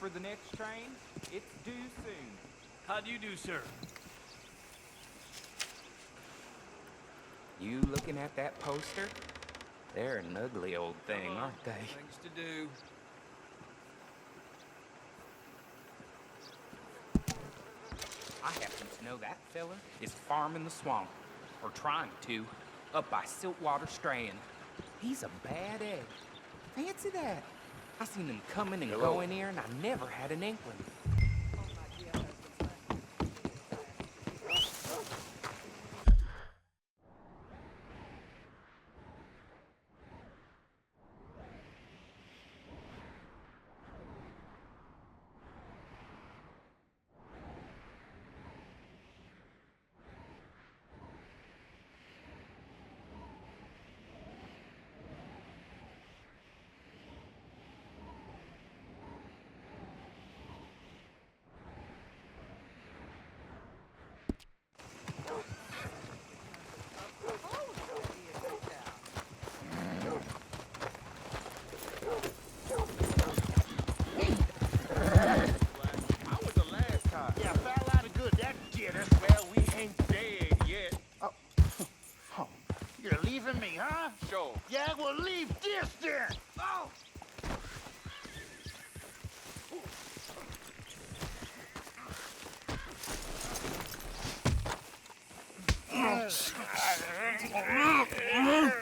for the next train? It's due soon. How do you do, sir? You looking at that poster? They're an ugly old thing, aren't they? Things to do. I happen to know that fella is farming the swamp, or trying to, up by Siltwater Strand. He's a bad egg. Fancy that. I seen him coming and going here, and I never had an inkling. Me, huh? Sure. Yeah, well, leave this then! Oh!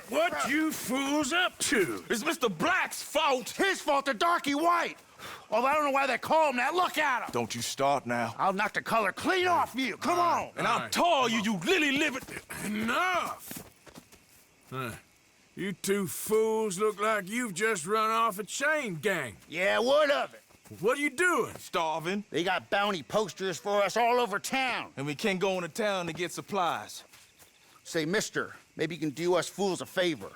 What you fools up to? It's Mr. Black's fault! His fault, the darky white! Although I don't know why they call him that. Look at him! Don't you start now. I'll knock the color clean off you. Come on! And I'll tar you, you lily-livered... Enough! You two fools look like you've just run off a chain gang. Yeah, what of it? What are you doing? Starving. They got bounty posters for us all over town. And we can't go into town to get supplies. Say, mister, maybe you can do us fools a favor.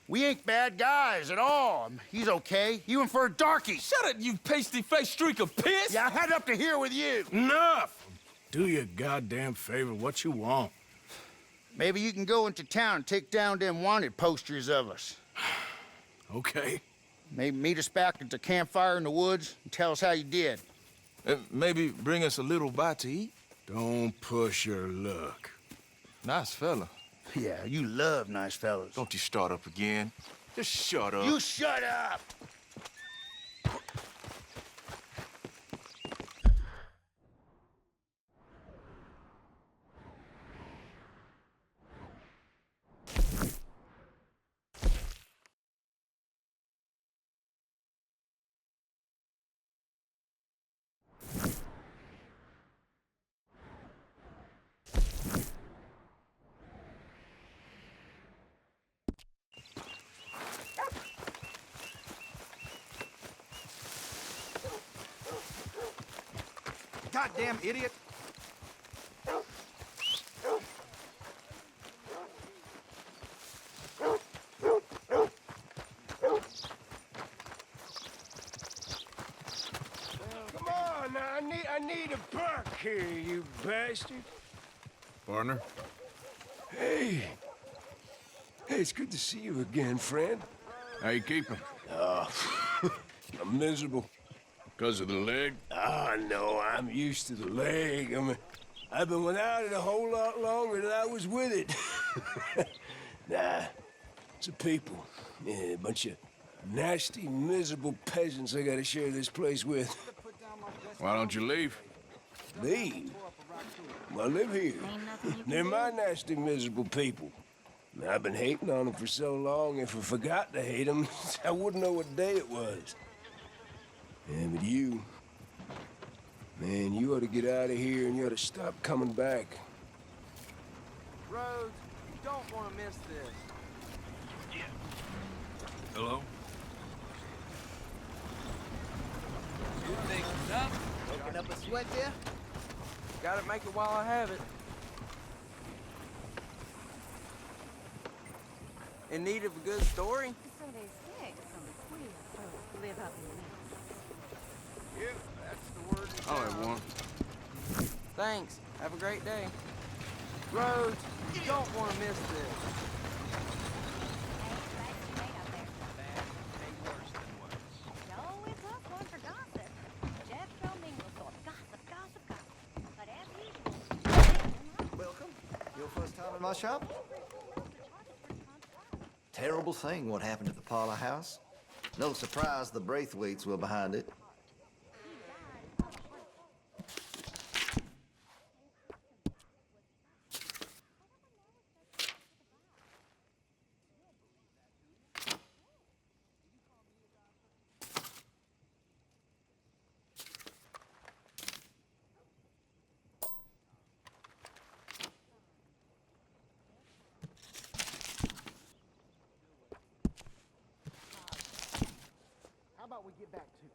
We ain't bad guys at all. He's okay, even for a darky. Shut it, you pasty-faced streak of piss! Yeah, I had up to here with you. Enough! Do your goddamn favor what you want. Maybe you can go into town and take down them wanted posters of us. Okay. Maybe meet us back at the campfire in the woods and tell us how you did. Maybe bring us a little bite to eat. Don't push your luck. Nice fella. Yeah, you love nice fellas. Don't you start up again. Just shut up. You shut up! Goddamn idiot! Come on, now, I need a buck here, you bastard. Partner? Hey. Hey, it's good to see you again, friend. How you keeping? I'm miserable. Because of the leg? Ah, no, I'm used to the leg. I've been without it a whole lot longer than I was with it. Nah, it's a people. Yeah, a bunch of nasty, miserable peasants I gotta share this place with. Why don't you leave? Leave? Well, I live here. They're my nasty, miserable people. I've been hating on them for so long, if I forgot to hate them, I wouldn't know what day it was. Yeah, but you... Man, you ought to get out of here and you ought to stop coming back. Rhodes, you don't want to miss this. Hello? You think it's up? Working up a sweat there? Gotta make it while I have it. In need of a good story? So they say some queer folks live up in Yep, that's the word. I'll have one. Thanks. Have a great day. Rhodes, you don't want to miss this. No, it's tough one for gossip. in my shop? Terrible thing what happened at the Parlor House. No surprise the Braithwaites were behind it. How about we get back to it?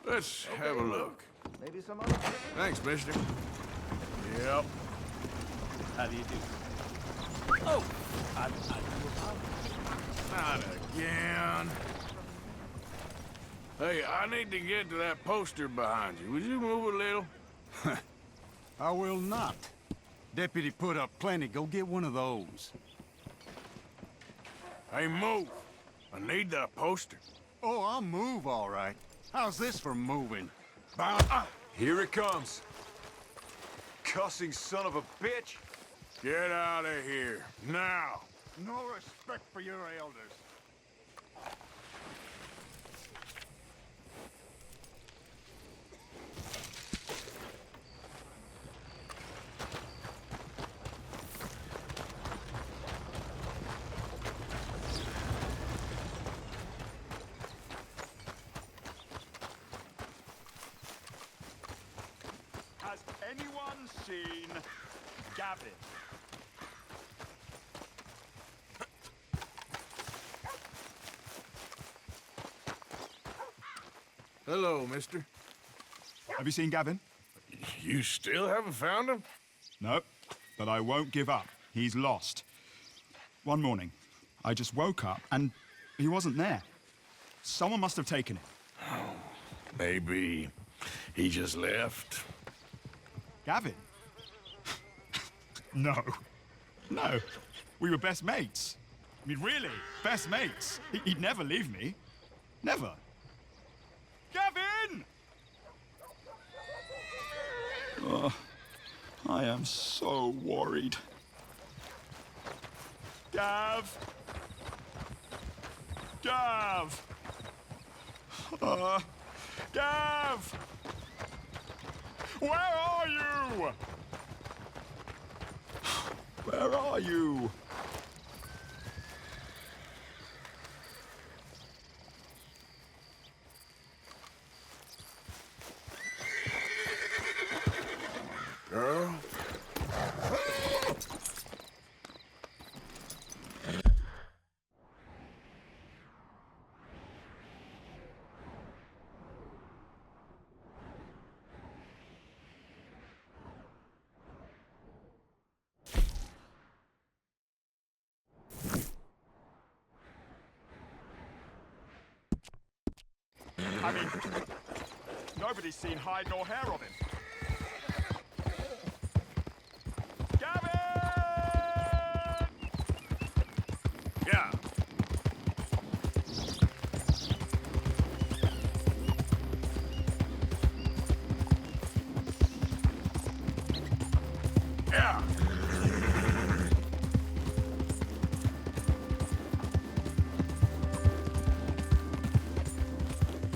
Let's have a look. Maybe some other... Thanks, mister. Yep. How do you do? Oh! I do apologize. Not again. Hey, I need to get to that poster behind you. Would you move a little? I will not. Deputy put up plenty. Go get one of those. Hey, move. I need that poster. Oh, I'll move, all right. How's this for moving? Here it comes. Cussing son of a bitch. Get out of here, now. No respect for your elders. Has anyone seen Gavin? Hello, mister. Have you seen Gavin? You still haven't found him? No, but I won't give up. He's lost. One morning, I just woke up and he wasn't there. Someone must have taken him. Maybe he just left. Gavin? No. No. We were best mates. I mean, really, best mates. He'd never leave me. Never. Gavin! Oh, I am so worried. Gav! Gav! Gav! Where are you? Where are you? Girl? I mean, nobody's seen hide nor hair of him. Gavin! Yeah. Yeah.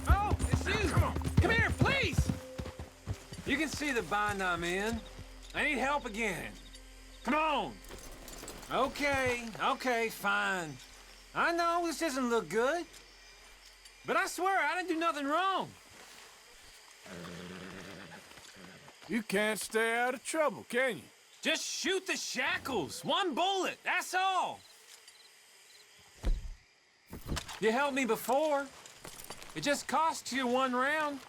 Oh, it's you! Come here, please! You can see the bind I'm in. I need help again. Come on! Okay, fine. I know this doesn't look good. But I swear, I didn't do nothing wrong. You can't stay out of trouble, can you? Just shoot the shackles. One bullet, that's all. You helped me before. It just cost you one round.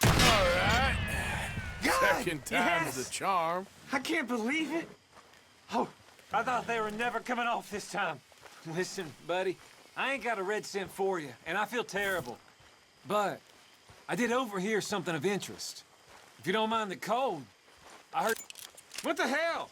All right. Second time's yes! the charm. I can't believe it. Oh, I thought they were never coming off this time. Listen, buddy, I ain't got a red cent for you, and I feel terrible. But I did overhear something of interest. If you don't mind the code, I heard... What the hell?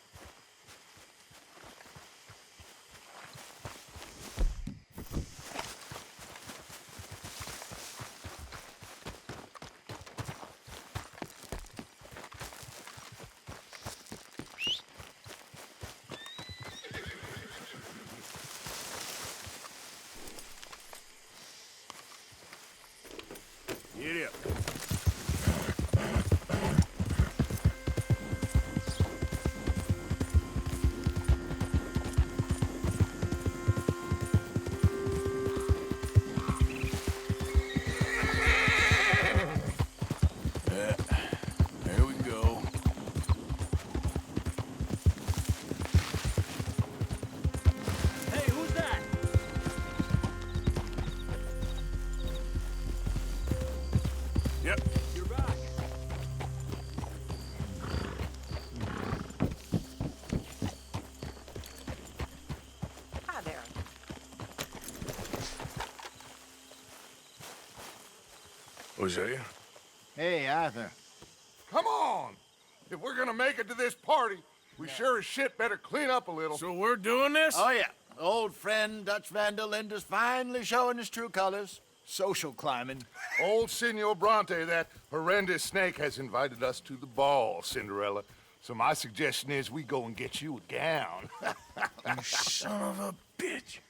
Get up. There we go. Hey, who's that? Yep. You're back. Hi there. Hosea? Hey, Arthur. Come on! If we're gonna make it to this party, we sure as shit better clean up a little. So we're doing this? Oh, yeah. Old friend Dutch Van der Linde's finally showing his true colors. Social climbing. Old Senor Bronte, that horrendous snake, has invited us to the ball, Cinderella. So my suggestion is we go and get you a gown. You son of a bitch.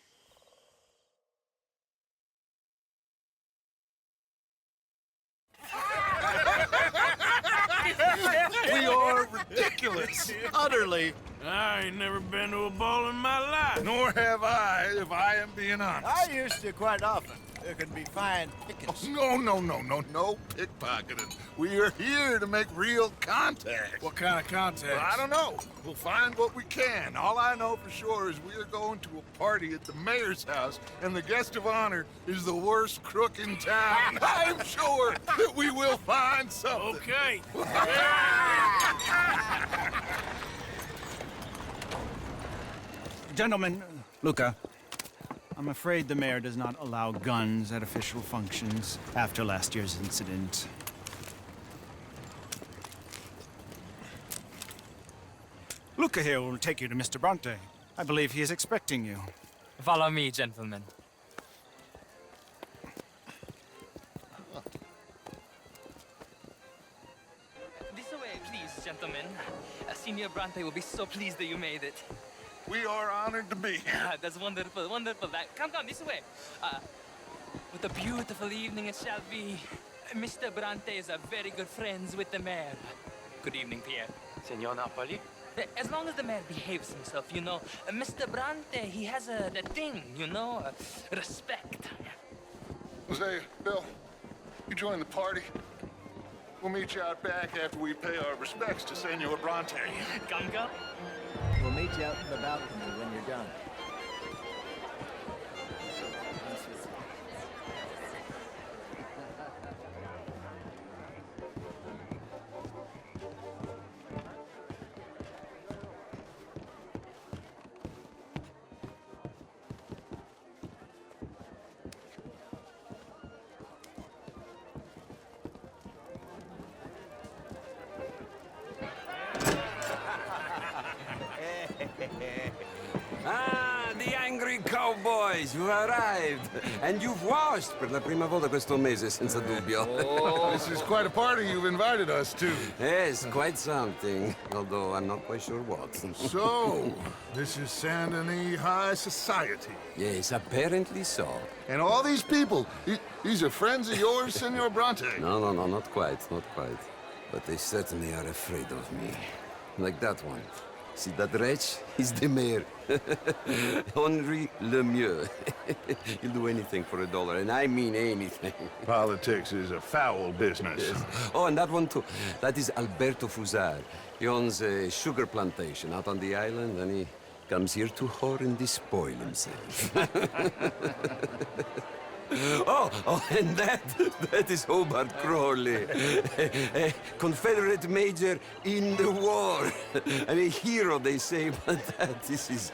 We are ridiculous. Utterly. I ain't never been to a ball in my life. Nor have I, if I am being honest. I used to quite often. There can be fine pickings. No pickpocketing. We are here to make real contact. What kind of contact? Well, I don't know. We'll find what we can. All I know for sure is we are going to a party at the mayor's house, and the guest of honor is the worst crook in town. I'm sure that we will find something. Okay. Gentlemen, Luca, I'm afraid the mayor does not allow guns at official functions after last year's incident. Luca here will take you to Mr. Bronte. I believe he is expecting you. Follow me, gentlemen. This way, please, gentlemen. Senior Bronte will be so pleased that you made it. We are honored to be here. That's wonderful, wonderful. Come, this way. What a beautiful evening it shall be. Mr. Bronte is a very good friends with the mayor. Good evening, Pierre. Senor Napoli? As long as the mayor behaves himself, you know. Mr. Bronte, he has that thing, you know, respect. Hosea, Bill, you join the party. We'll meet you out back after we pay our respects to Senor Bronte. Gunga? We'll meet you out in the balcony when you're done. Ah, the angry cowboys, you arrived. And you've washed per la prima volta questo mese, senza dubbio. This is quite a party you've invited us to. Yes, quite something. Although I'm not quite sure what. So, this is Saint Denis High Society. Yes, apparently so. And all these people, these are friends of yours, Senor Bronte? No, not quite, not quite. But they certainly are afraid of me. Like that one. See that wretch? He's the mayor. Henri Lemieux. He'll do anything for $1, and I mean anything. Politics is a foul business. Yes. Oh, and that one too. That is Alberto Fusar. He owns a sugar plantation out on the island, and he comes here to whore and despoil himself. Oh, and that is Hobart Crawley, a Confederate major in the war. I mean, hero, they say, but that is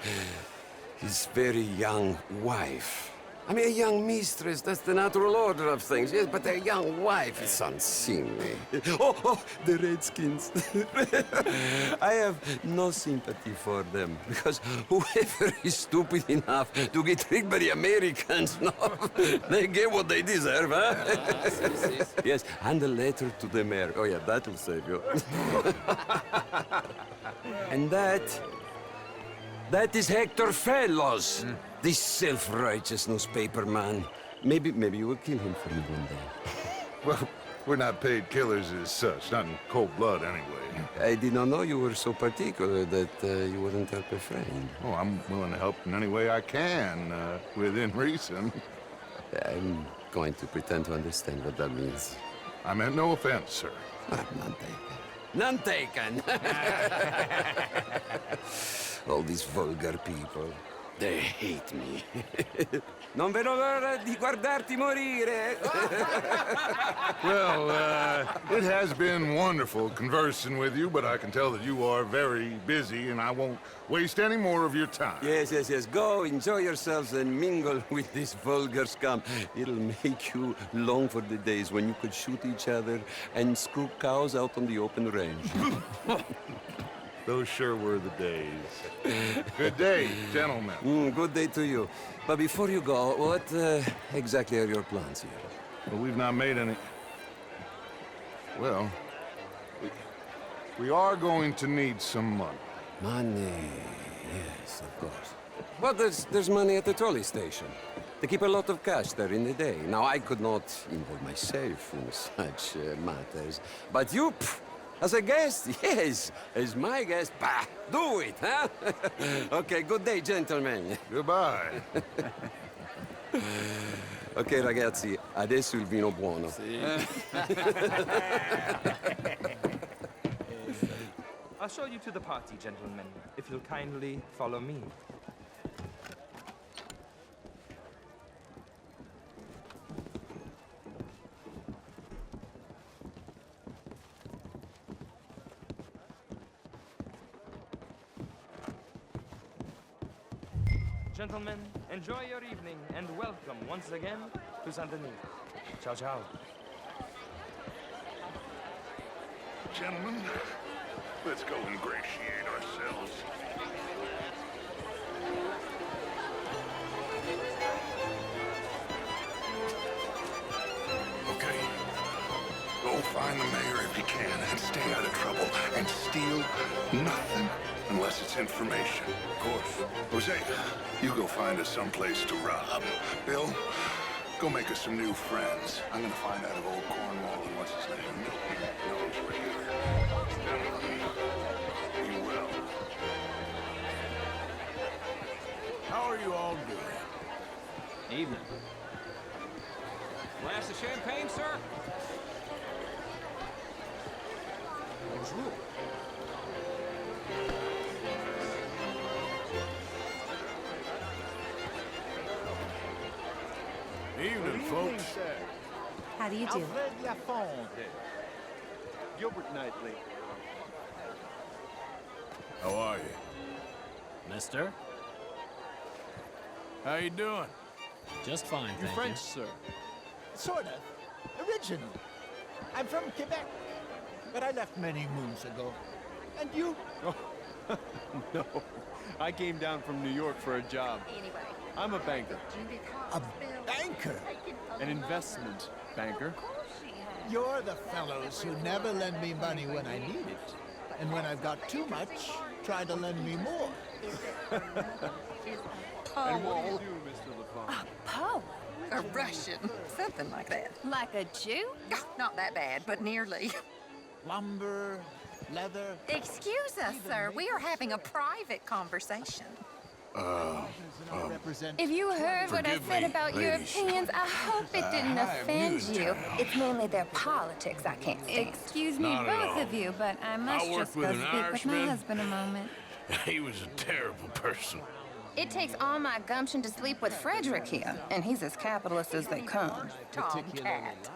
his very young wife. I mean, a young mistress, that's the natural order of things, yes, but a young wife is unseemly. Oh, the Redskins. I have no sympathy for them, because whoever is stupid enough to get tricked by the Americans, no, they get what they deserve, huh? Yes, and a letter to the mayor. Oh, yeah, that'll save you. And that is Hector Fellows. This self-righteous newspaper man. Maybe you will kill him for me one day. Well, we're not paid killers as such, not in cold blood anyway. I did not know you were so particular that you wouldn't help a friend. Oh, I'm willing to help in any way I can, within reason. I'm going to pretend to understand what that means. I meant no offense, sir. None taken. None taken! All these vulgar people. They hate me. Non vedo l'ora di guardarti morire. Well, it has been wonderful conversing with you, but I can tell that you are very busy, and I won't waste any more of your time. Yes. Go, enjoy yourselves, and mingle with this vulgar scum. It'll make you long for the days when you could shoot each other and screw cows out on the open range. Those sure were the days. Good day, gentlemen. Good day to you. But before you go, what exactly are your plans here? Well, we've not made any... Well, we are going to need some money. Money, yes, of course. But there's money at the trolley station. They keep a lot of cash there in the day. Now, I could not involve myself in such matters. But you... As a guest? Yes. As my guest? Bah! Do it, huh? Okay, good day, gentlemen. Goodbye. Ok, ragazzi, adesso il vino buono. I'll show you to the party, gentlemen, if you'll kindly follow me. Gentlemen, enjoy your evening, and welcome once again to Saint-Denis. Ciao, ciao. Gentlemen, let's go ingratiate ourselves. Okay. Go find the mayor if you can, and stay out of trouble, and steal nothing unless it's information. Of course. Jose, you go find us someplace to rob. Bill, go make us some new friends. I'm gonna find out of old Cornwall and what's his name, Milton, knows we're here. Gentlemen, be well. How are you all doing? Evening. Glass of champagne, sir? Bonjour. Evening, folks. How do you do? Alfred Lafonte. Gilbert Knightley. How are you? Mister? How you doing? Just fine, You thank French, you. sir? Sort of. Original. I'm from Quebec, but I left many moons ago. And you? Oh, no. I came down from New York for a job. I'm a banker. A banker? An investment banker. You're the fellows who never lend me money when I need it. And when I've got too much, try to lend me more. And what do you do, Mr. LaFont? Poe? A Russian. Something like that. Like a Jew? Not that bad, but nearly. Lumber, leather. Excuse us, sir. We are having a private conversation. If you heard what I forgive said me, about ladies. Europeans, I hope it didn't offend you. It's mainly their politics I can't stand. Excuse me, Not at both all. of you, but I must I worked just with go an speak with my Irishman. husband a moment. He was a terrible person. It takes all my gumption to sleep with Frederick here, and he's as capitalist as they come. Tomcat.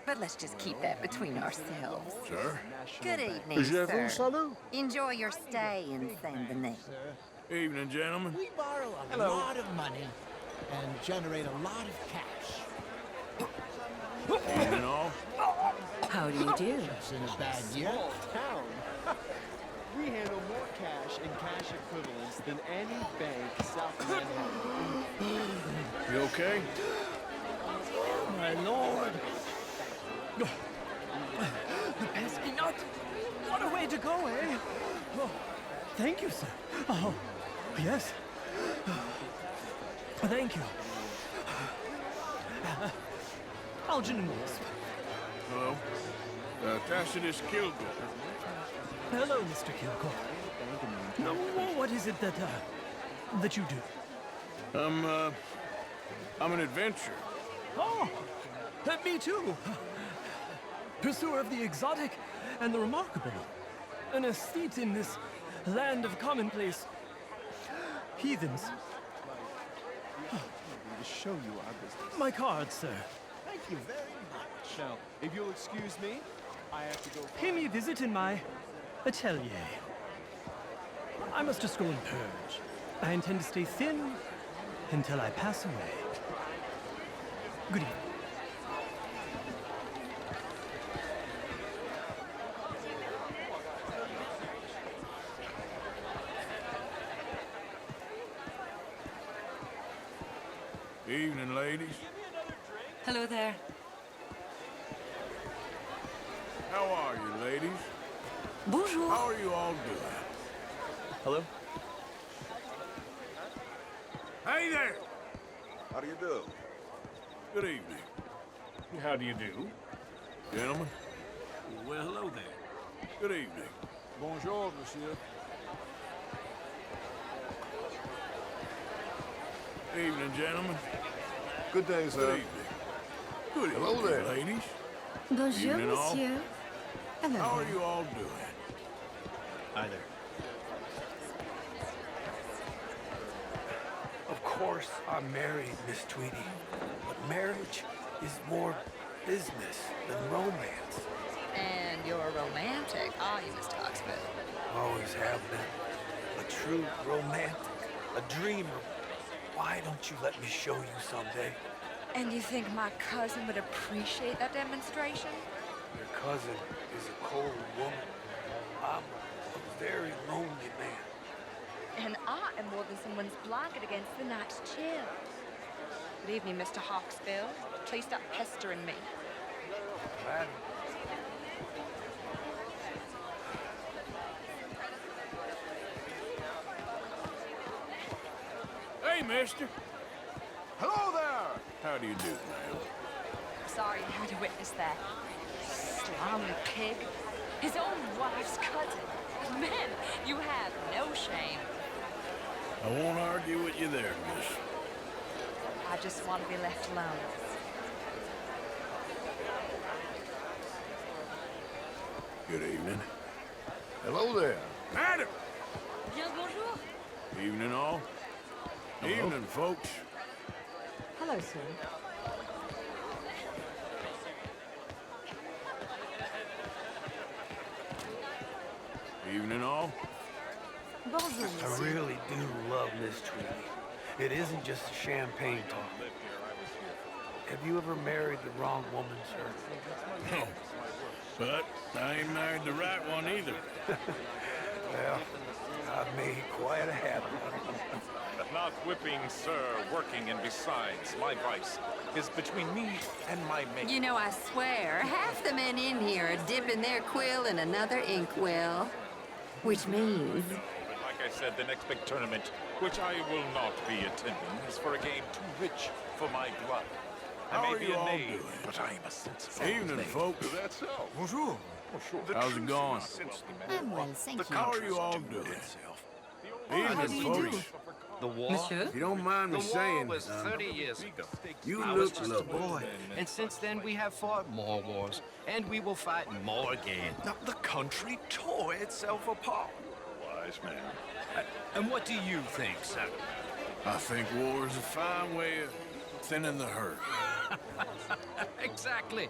But let's just keep that between ourselves. Sir? Good evening, Je sir. vous salue. Enjoy your stay in Saint-Denis. Evening, gentlemen. We borrow a lot of money and generate a lot of cash. Evening, all. How do you do? It's in a bad year. Town. We handle more cash and cash equivalents than any bank south of Manhattan. You okay? My lord. The pesky nut. What a way to go, eh? Oh, thank you, sir. Oh, yes. Thank you. Algernon Willis. Hello. Tacitus Kilgore. Hello, Mr. Kilgore. Now, what is it that you do? I'm an adventurer. Oh, me too. Pursuer of the exotic and the remarkable. An aesthete in this land of commonplace heathens. To show you our business. My card, sir. Thank you very much. Now, if you'll excuse me, I have to go. Pay me a visit in my atelier. I must just go and purge. I intend to stay thin until I pass away. Good evening. Evening, ladies. Hello there. How are you, ladies? Bonjour. How are you all doing? Hello? Hey there! How do you do? Good evening. How do you do? Gentlemen, Well, hello there. good evening. Bonjour, monsieur. Evening, gentlemen. Good day, Good sir. evening. Good Hello evening, there. ladies. Bonjour, Evening, all. monsieur. Hello. How are you all doing? Hi there. Of course, I'm married, Miss Tweedy. But marriage is more business than romance. And you're romantic, are you, Mr. Oxford? Always have been. A true romantic. A dreamer. Why don't you let me show you someday? And you think my cousin would appreciate that demonstration? Your cousin is a cold woman. I'm a very lonely man. And I am more than someone's blanket against the night's chill. Good evening, Mr. Hawksbill. Please stop pestering me. Glad. Hey, mister. Hello there! How do you do, ma'am? Sorry you had to witness that. Slimy pig. His own wife's cousin. Men, you have no shame. I won't argue with you there, miss. I just want to be left alone. Good evening. Hello there. Adam! Bien bonjour. Evening, all. Evening, folks. Hello, sir. Evening, all. Bonjour, I monsieur. really do love Miss Tweedy. It isn't just a champagne talk. Have you ever married the wrong woman, sir? No. But I ain't married the right one either. Well, I've made quite a habit. Not whipping, sir, working, and besides, my vice is between me and my mate. You know, I swear, half the men in here are dipping their quill in another inkwell. Which means... Like I said, the next big tournament, which I will not be attending, is for a game too rich for my blood. How I are may be you a all knave, doing? but I am a sensible Evening, knave. folks. That's so. Bonjour. How's it going? I'm well, thank you. How are you all doing? Evening, folks. The war? Monsieur? If you don't mind me saying, was 30 years ago. you I look was just a lovely. boy. And since then, we have fought more wars. And we will fight more again. Now, the country tore itself apart. Wise man. And what do you think, sir? I think war is a fine way of thinning the herd. Exactly.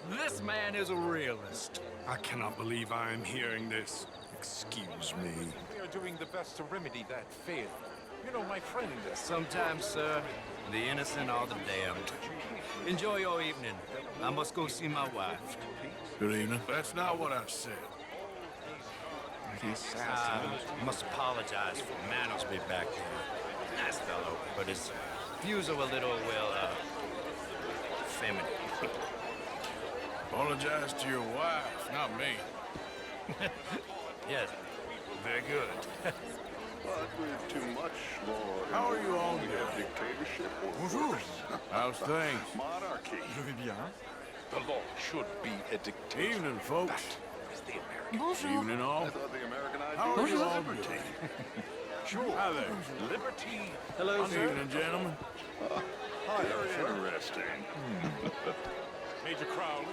This man is a realist. I cannot believe I am hearing this. Excuse me. We are doing the best to remedy that failure. You know, my friend... Sometimes, sir, the innocent are the damned. Enjoy your evening. I must go see my wife. Good evening. That's not what I said. I must apologize for Manosby back there. Nice fellow, but his views are a little, well, feminine. Apologize to your wife, not me. Yes, very good. But with too much more. How are you all doing? Dictatorship. Bonjour. How's things? Monarchy. Je vais bien. The law should be a dictatorship. Evening, folks. That is the American. Bonjour. Evening, all. I thought the American idea How are was you all liberty. doing? Sure. Hi there. Liberty. Hello, sir. Evening, gentlemen. Hi, very interesting. Major Crowley,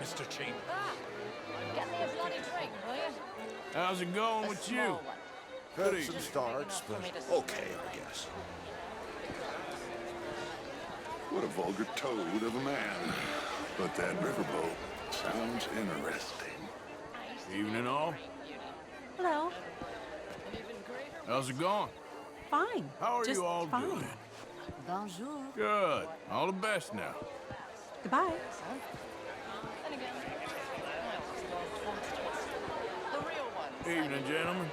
Mr. Chambers. Get me a bloody drink, will you? How's it going with you? Good evening. starts, but okay, I guess. What a vulgar toad of a man. But that riverboat sounds interesting. Evening, all. Hello. How's it going? Fine. How are Just you all fine. doing? Bonjour. Good. All the best now. Goodbye. Evening, gentlemen.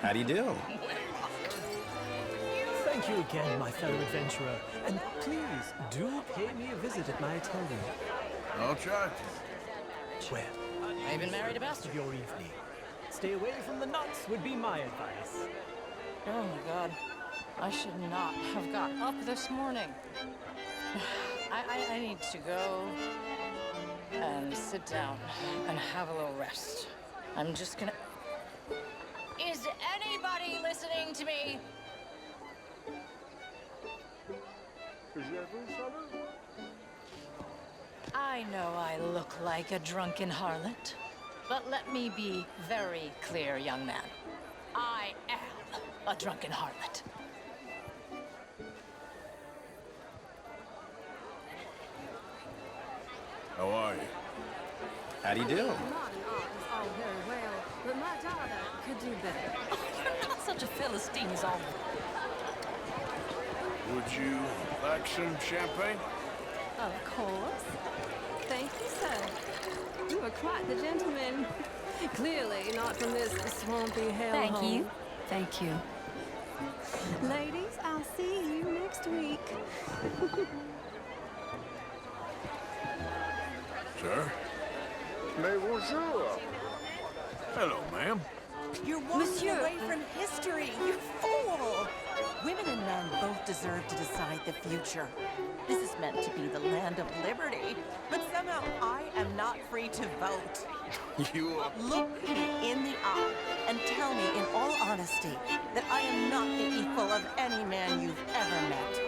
How do you do? Thank you again, my fellow adventurer. And please, do pay me a visit at my atelier. I'll try to. Well, I've been married a rest of your evening. Stay away from the nuts would be my advice. Oh my God. I should not have got up this morning. I need to go and sit down and have a little rest. I'm just gonna... Is anybody listening to me? I know I look like a drunken harlot, but let me be very clear, young man. I am a drunken harlot. How are you? How do you do? Modern art is all very well, but my daughter could do better. Oh, you're not such a Philistine as all. Would you like some champagne? Of course. Thank you, sir. You are quite the gentleman. Clearly not from this swampy hellhole. Thank you. Thank you. Ladies, I'll see you next week. Sir? Mais bonjour. Hello, ma'am. You're walking away from history, you fool! Women and men both deserve to decide the future. This is meant to be the land of liberty, but somehow I am not free to vote. You are... Look me in the eye and tell me in all honesty that I am not the equal of any man you've ever met.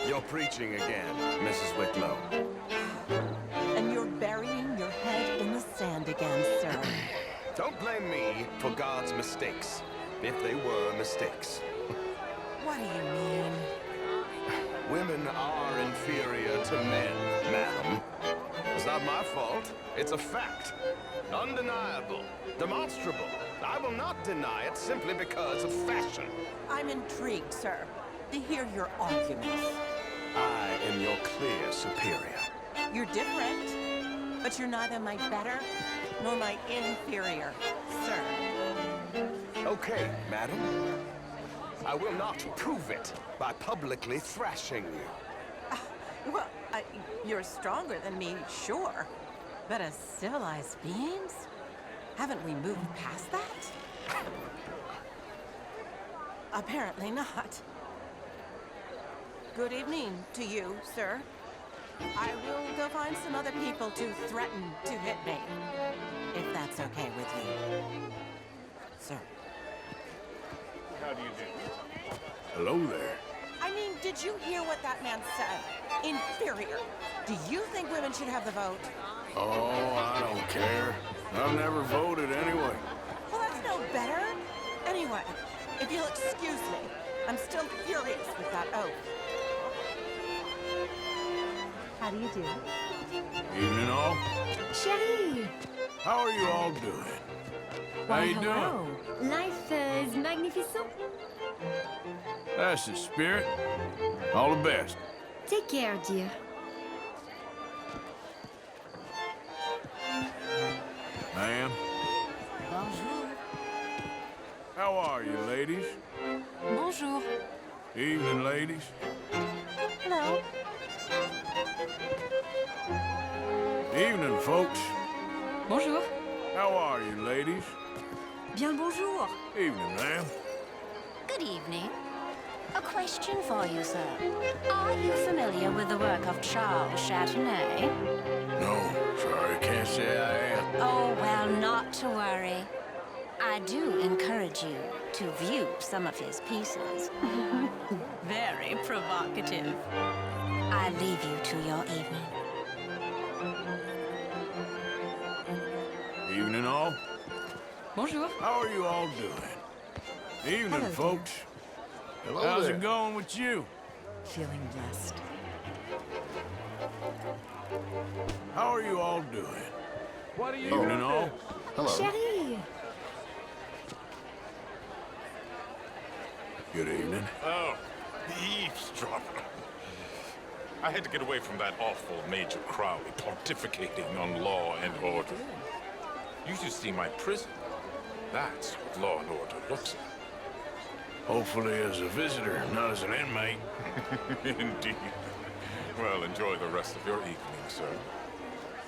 You're preaching again, Mrs. Wicklow. And you're burying your head in the sand again, sir. Don't blame me for God's mistakes, if they were mistakes. What do you mean? Women are inferior to men, madam. It's not my fault. It's a fact. Undeniable. Demonstrable. I will not deny it simply because of fashion. I'm intrigued, sir, to hear your arguments. I am your clear superior. You're different, but you're neither my better nor my inferior, sir. Okay, madam. I will not prove it by publicly thrashing you. Well, you're stronger than me, sure. But as civilized beings? Haven't we moved past that? Apparently not. Good evening to you, sir. I will go find some other people to threaten to hit me. that's okay with you. Sir. How do you do? Hello there. I mean, did you hear what that man said? Inferior. Do you think women should have the vote? Oh, I don't care. I've never voted anyway. Well, that's no better. Anyway, if you'll excuse me, I'm still furious with that oath. How do you do? Evening all. Chérie! How are you all doing? How Why, you hello. doing? Life is magnificent. That's the spirit. All the best. Take care, dear. Ma'am. Bonjour. How are you, ladies? Bonjour. Evening, ladies. Hello. Evening, folks. Bonjour. How are you, ladies? Bien le bonjour. Evening, ma'am. Good evening. A question for you, sir. Are you familiar with the work of Charles Chateauneuf? No, sorry, can't say I am. Oh, well, not to worry. I do encourage you to view some of his pieces. Very provocative. I leave you to your evening. Evening, all. Bonjour. How are you all doing? Evening, Hello, folks. Hello How's there. it going with you? Feeling blessed. How are you all doing? What are you Evening, doing? all. Hello. Chérie! Good evening. Oh, the eavesdropper. I had to get away from that awful Major Crowley pontificating on law and order. You should see my prison. That's what law and order looks like. Hopefully as a visitor, not as an inmate. Indeed. Well, enjoy the rest of your evening, sir.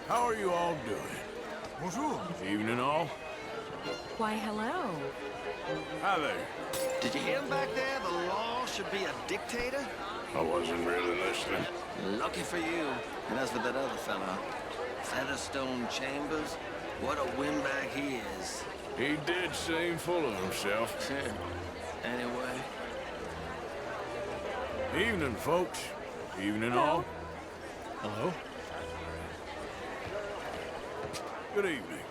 How are you all doing? Bonjour. Evening, all. Why, hello. Hi there. Did you hear him back there? The law should be a dictator? I wasn't really listening. Lucky for you. And as for that other fella, Featherstone Chambers, what a windbag he is. He did seem full of himself. Anyway. Evening, folks. Evening, all. Hello? Good evening.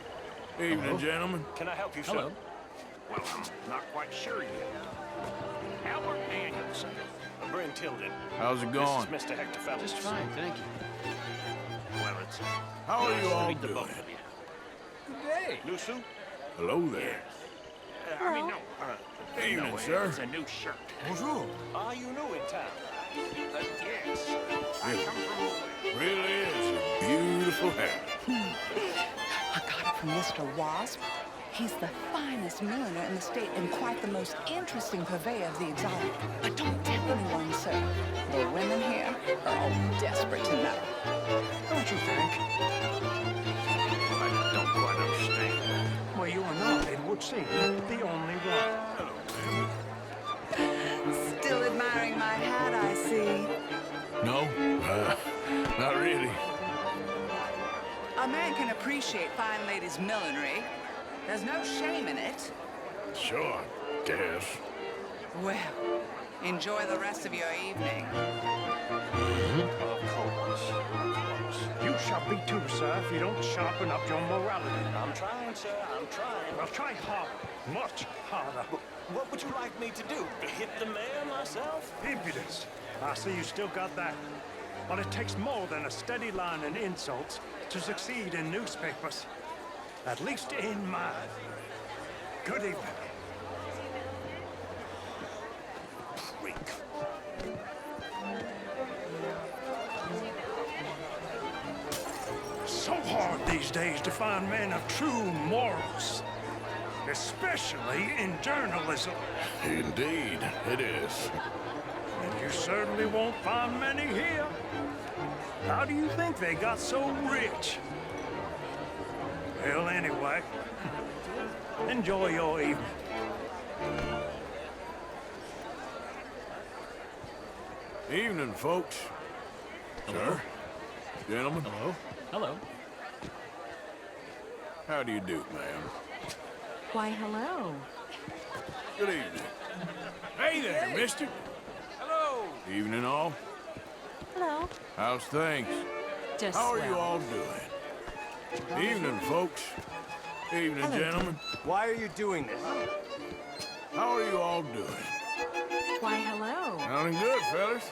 Evening, gentlemen. Can I help you, Hello. sir? Well, I'm not quite sure yet. Albert Danielson. Bryn Tilden. How's it going? This is Mr. Hector Fellows. Just fine, thank you. Well, it's How are nice you to all meet the doing? both of you. Good day. Lusu? Hello there. I mean, no. Evening, no, sir. It's a new shirt. Bonjour. Are you new in town? Yes. I come from away. Really is a beautiful hat. I got it from Mr. Wasp. He's the finest milliner in the state and quite the most interesting purveyor of the exotic. But don't tell anyone, sir. The women here are all desperate to know. Don't you think? I don't quite understand. Well, you are not, it would seem, the only one. Hello, ma'am. Still admiring my hat, I see. No, not really. A man can appreciate fine ladies' millinery. There's no shame in it. Sure, guess. Well, enjoy the rest of your evening. Of course. You shall be too, sir, if you don't sharpen up your morality. I'm trying, sir, I'm trying. Well, try harder, much harder. What would you like me to do? To hit the mayor myself? Impudence. I see you still got that. But it takes more than a steady line in insults to succeed in newspapers. At least in mine. Good evening. Freak. So hard these days to find men of true morals. Especially in journalism. Indeed, it is. And you certainly won't find many here. How do you think they got so rich? Well, anyway, enjoy your evening. Evening, folks. Sir, gentlemen. Hello? Hello. How do you do, ma'am? Why, hello. Good evening. Hey there, mister. Hello. Evening, all. Hello. How's things? Just How are you swell. all doing? Evening, folks. Evening, Hello, gentlemen. Why are you doing this? How are you all doing? Why, hello. Sounding good, fellas.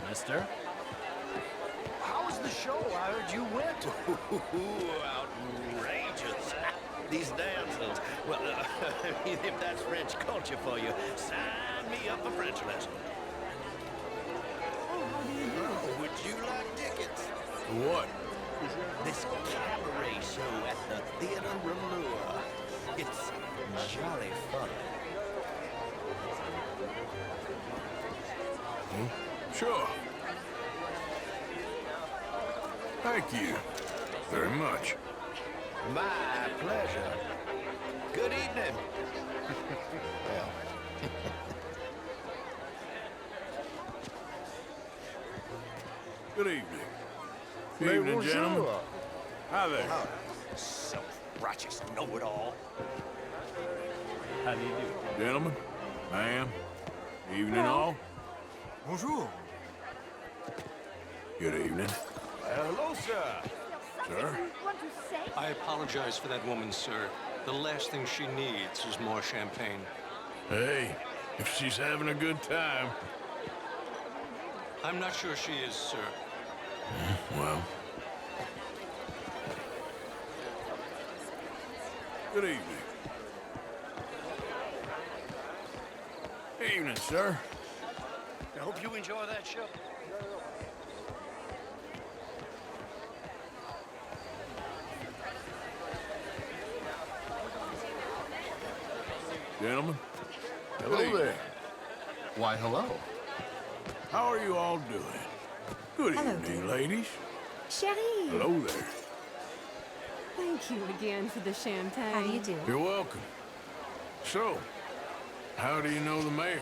Mister? How was the show? I heard you went. Outrageous. These damsels. Well, if that's French culture for you, sign me up for French lesson. Oh, would you like tickets? What? This cabaret show at the Theatre Ramur. It's jolly fun. Sure. Thank you very much. My pleasure. Good evening. Well. Good evening. Good evening, gentlemen. Hi there. Self-righteous know-it-all. How do you do? Gentlemen, ma'am, evening all. Bonjour. Good evening. Hello, sir. Sir? I apologize for that woman, sir. The last thing she needs is more champagne. Hey, if she's having a good time. I'm not sure she is, sir. Well. Good evening. Evening, sir. I hope you enjoy that show. Gentlemen. Hello Good evening. there. Why, hello. How are you all doing? Good Hello, evening, dear. ladies. Cherie! Hello there. Thank you again for the champagne. How do you do? You're welcome. So, how do you know the mayor?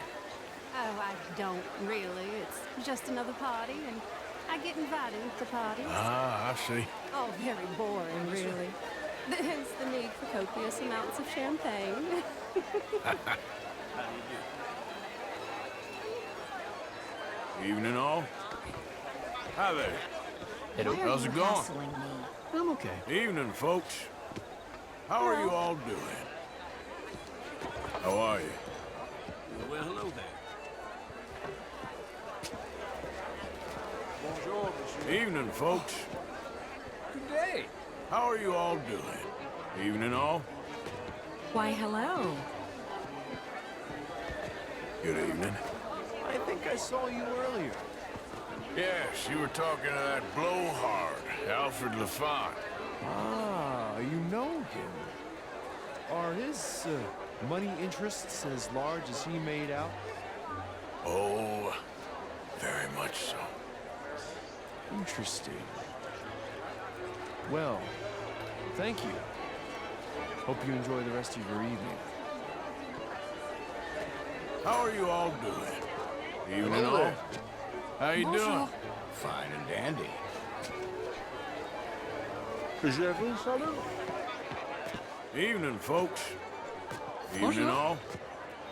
Oh, I don't really. It's just another party, and I get invited to parties. Ah, I see. Oh, very boring, really. There's the need for copious amounts of champagne. Evening all. Hi there. Why are How's you it going? hassling me? I'm okay. Evening, folks. How are you all doing? How are you? Well, hello there. Evening, folks. Good day. How are you all doing? Evening all. Why, hello. Good evening. I think I saw you earlier. Yes, you were talking to that blowhard, Alfred Lafont. Ah, you know him. Are his money interests as large as he made out? Oh, very much so. Interesting. Well, thank you. Hope you enjoy the rest of your evening. How are you all doing? Evening Hello all. there. How you doing? Fine and dandy. Evening, folks. Evening all.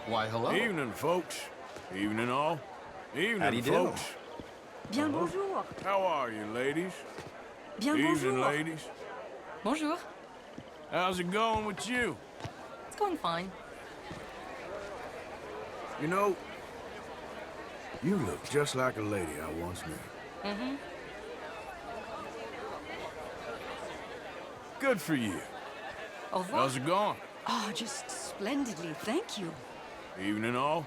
Why, hello. Evening, folks. Evening all. Evening, Howdy do. folks. Bien bonjour. How are you, ladies? Bien Evening, bonjour. ladies. Bonjour. How's it going with you? It's going fine. You know, you look just like a lady I once knew. Mm-hmm. Good for you. Au revoir. How's it going? Oh, just splendidly, thank you. Evening all.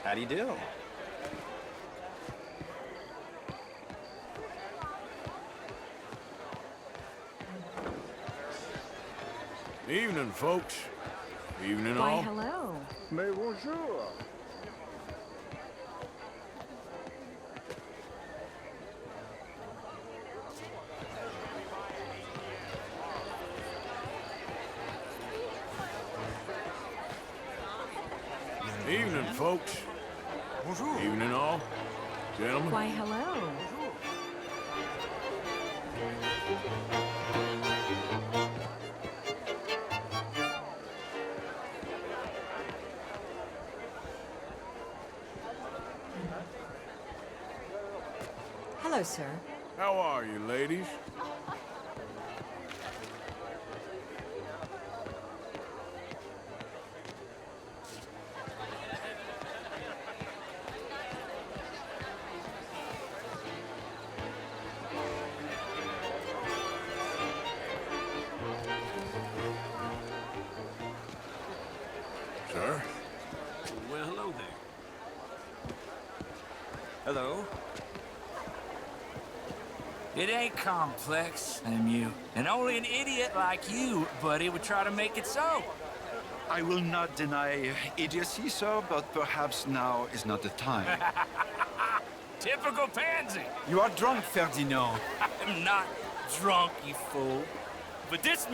How do you do? Evening, folks. Evening Why, all. hello. Mais bonjour. Evening, folks. Bonjour. Evening, all. Gentlemen. Why, hello. Hello, sir. How are you, ladies? Sir? Well, hello there. Hello? It ain't complex, MU. And only an idiot like you, buddy, would try to make it so. I will not deny idiocy, sir, but perhaps now is not the time. Typical pansy. You are drunk, Ferdinand. I'm not drunk, you fool. But this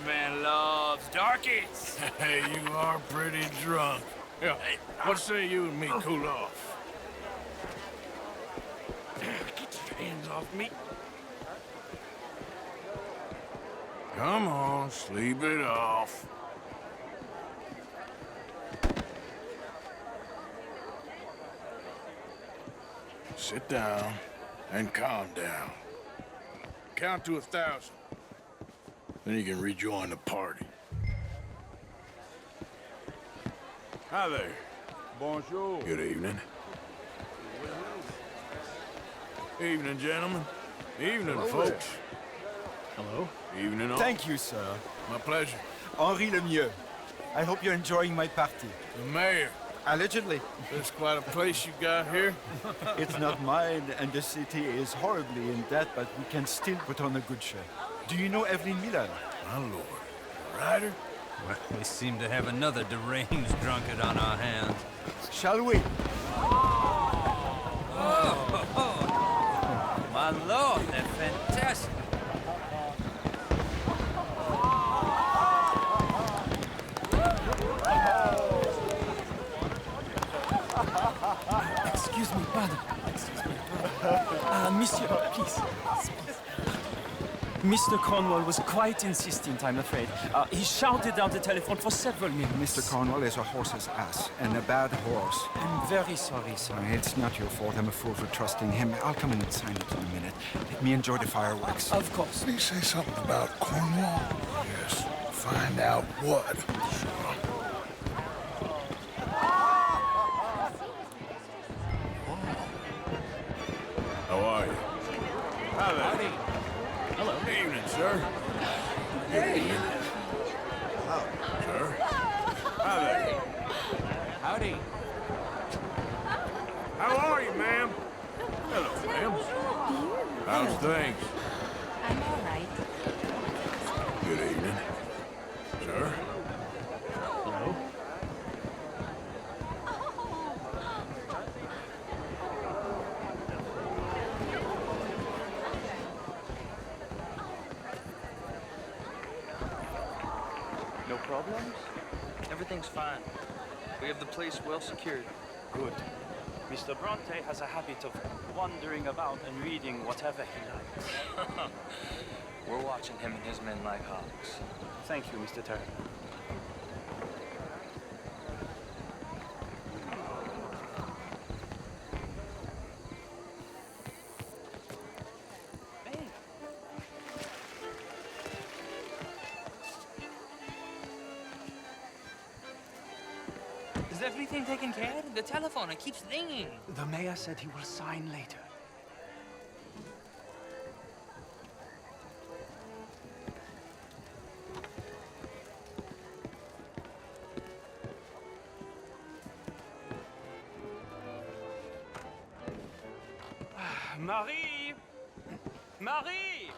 man loves darkies. Hey, you are pretty drunk. Yeah, what say you and me cool off? Get your hands off me. Come on, sleep it off. Sit down and calm down. Count to 1,000. Then you can rejoin the party. Hi there. Bonjour. Good evening. Evening, gentlemen. Evening, Hello folks. there. Hello. Evening, all. Thank you, sir. My pleasure. Henri Lemieux. I hope you're enjoying my party. The mayor. Allegedly. That's quite a place you got here. It's not mine, and the city is horribly in debt, but we can still put on a good show. Do you know Evelyn Miller? My lord. Ryder? Well, we seem to have another deranged drunkard on our hands. Shall we? Oh, my lord, they're fantastic. Excuse me, pardon. Excuse me, pardon. Monsieur, please. Mr. Cornwall was quite insistent, I'm afraid. He shouted down the telephone for several minutes. Mr. Cornwall is a horse's ass, and a bad horse. I'm very sorry, sir. It's not your fault. I'm a fool for trusting him. I'll come in and sign it in a minute. Let me enjoy the fireworks. Of course. Did he say something about Cornwall? Yes. Find out what. How are you? Hi there. Howdy. Hello. Evening, sir. Good evening. Sir. Hi there. Howdy. How are you, ma'am? Hello, ma'am. How's things? I'm all right. Good evening. Sir? Hello. No problems? Everything's fine. We have the place well secured. Good. Mr. Bronte has a habit of wandering about and reading whatever he likes. We're watching him and his men like hawks. Thank you, Mr. Turner. Is everything taken care of? The telephone, it keeps ringing. The mayor said he will sign later. Marie! Marie!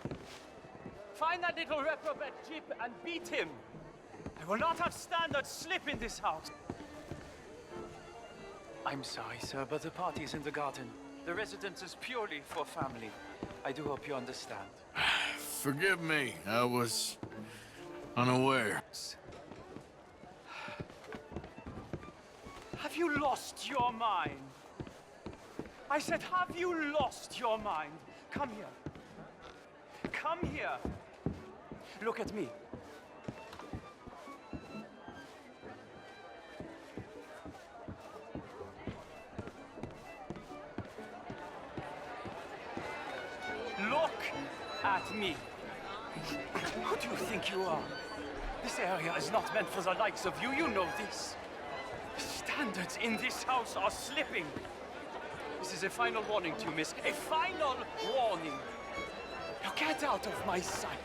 Find that little reprobate Jip and beat him. I will not have standard slip in this house. I'm sorry, sir, but the party is in the garden. The residence is purely for family. I do hope you understand. Forgive me. I was unaware. Have you you lost your mind? I said, have you lost your mind? Come here. Come here. Look at me. Look at me. Who do you think you are? This area is not meant for the likes of you. You know this. The standards in this house are slipping. This is a final warning to you, miss. A final warning. Now get out of my sight.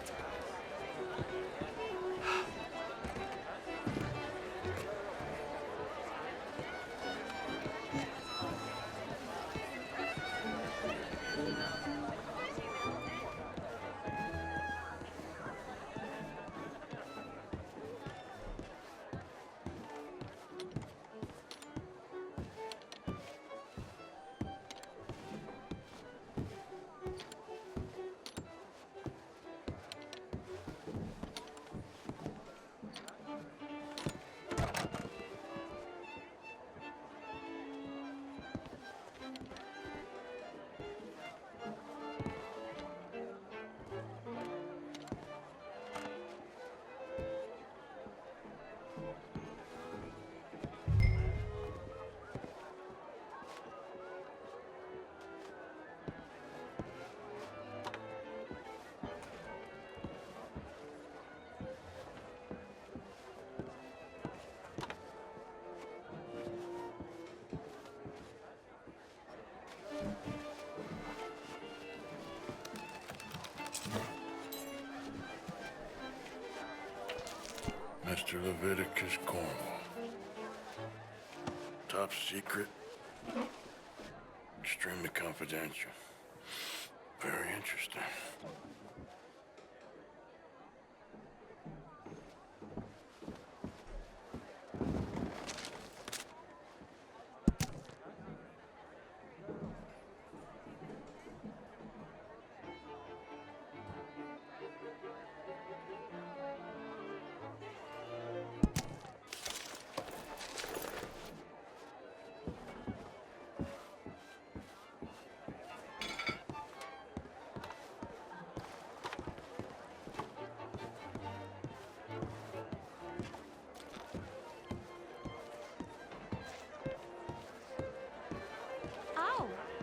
Mr. Leviticus Cornwall. Top secret. Extremely confidential. Very interesting.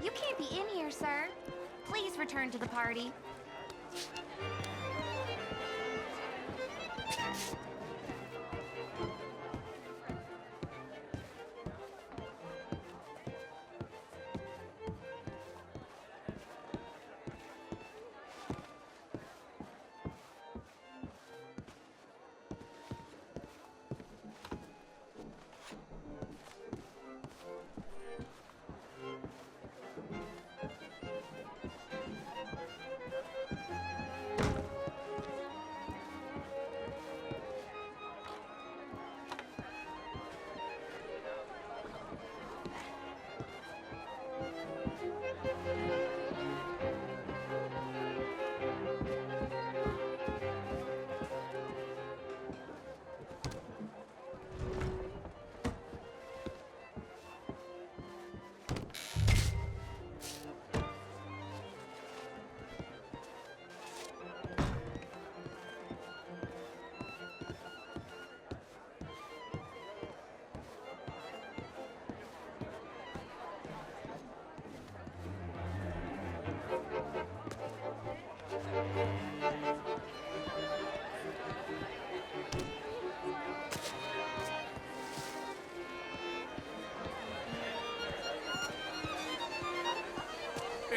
You can't be in here, sir. Please return to the party.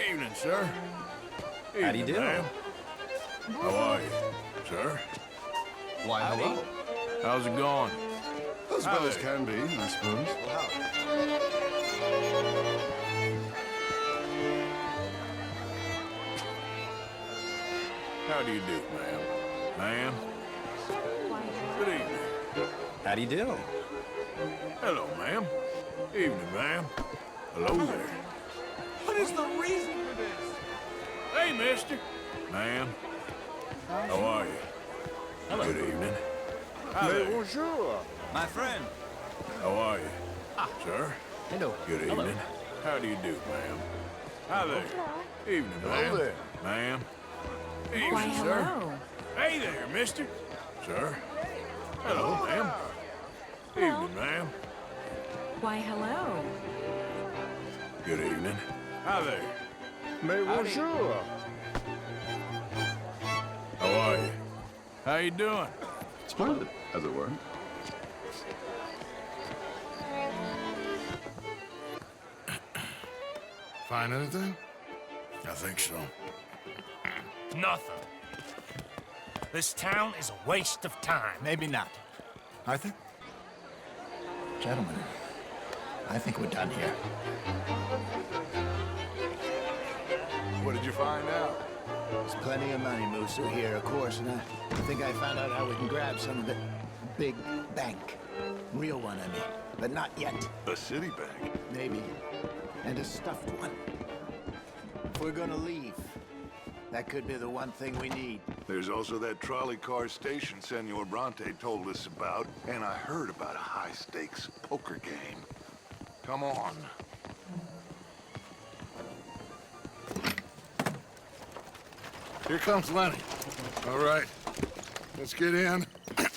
Evening, sir. How do you do? Ma'am. How are you, sir? Why, hello. How's it going? As well as can be, I suppose. How do you do, ma'am? Ma'am? Good evening. How do you do? Hello, ma'am. Evening, ma'am. Hello there. What is the reason for this? Hey, mister. Ma'am. How are you? Hello. Good evening. Hey, bonjour. My friend. How are you? Sir? Hello. Good Hello. evening. How do you do, ma'am? Hi there. Evening, Hello ma'am. there. Ma'am. Evening, Why, sir. hello. Hey there, mister. Sir. Hello, ma'am. Evening, ma'am. Why, hello. Good evening. Hi there. Mais bonjour. How are you? How you doing? Splendid, as it were. Find anything? I think so. Nothing. This town is a waste of time. Maybe not. Arthur? Gentlemen, I think we're done here. What did you find out? There's plenty of money, Musu, here, of course, and I think I found out how we can grab some of it. Big bank. Real one, I mean. But not yet. A city bank? Maybe. And a stuffed one. If we're gonna leave, that could be the one thing we need. There's also that trolley car station Senor Bronte told us about, and I heard about a high-stakes poker game. Come on. Here comes Lenny. All right, let's get in.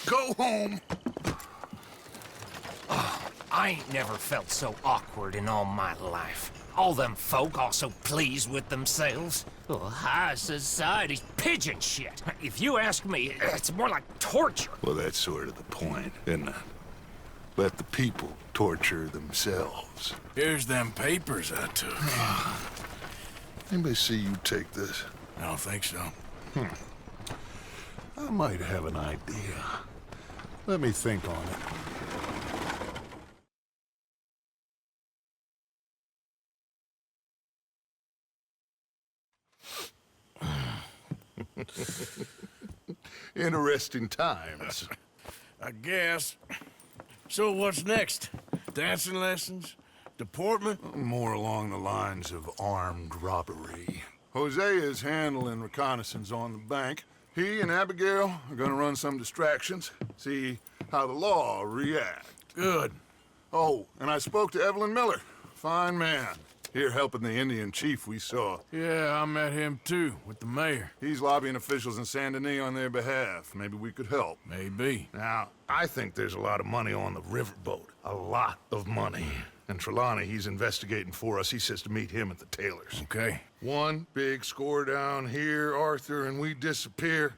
Go home. I ain't never felt so awkward in all my life. All them folk all so pleased with themselves. Oh, high society's pigeon shit. If you ask me, it's more like torture. Well, that's sort of the point, isn't it? Let the people torture themselves. Here's them papers I took. Anybody see you take this? I don't think so. I might have an idea. Let me think on it. Interesting times. I guess. So what's next? Dancing lessons? Deportment? More along the lines of armed robbery. Hosea is handling reconnaissance on the bank. He and Abigail are gonna run some distractions, see how the law react. Good. Oh, and I spoke to Evelyn Miller. Fine man. Here helping the Indian chief we saw. Yeah, I met him too, with the mayor. He's lobbying officials in Saint Denis on their behalf. Maybe we could help. Maybe. Now, I think there's a lot of money on the riverboat. A lot of money. And Trelawney, he's investigating for us. He says to meet him at the Taylor's. Okay. One big score down here, Arthur, and we disappear.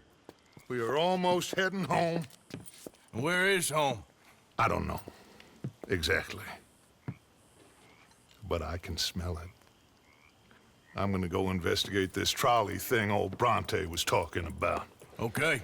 We are almost heading home. Where is home? I don't know. Exactly. But I can smell it. I'm gonna go investigate this trolley thing old Bronte was talking about. Okay.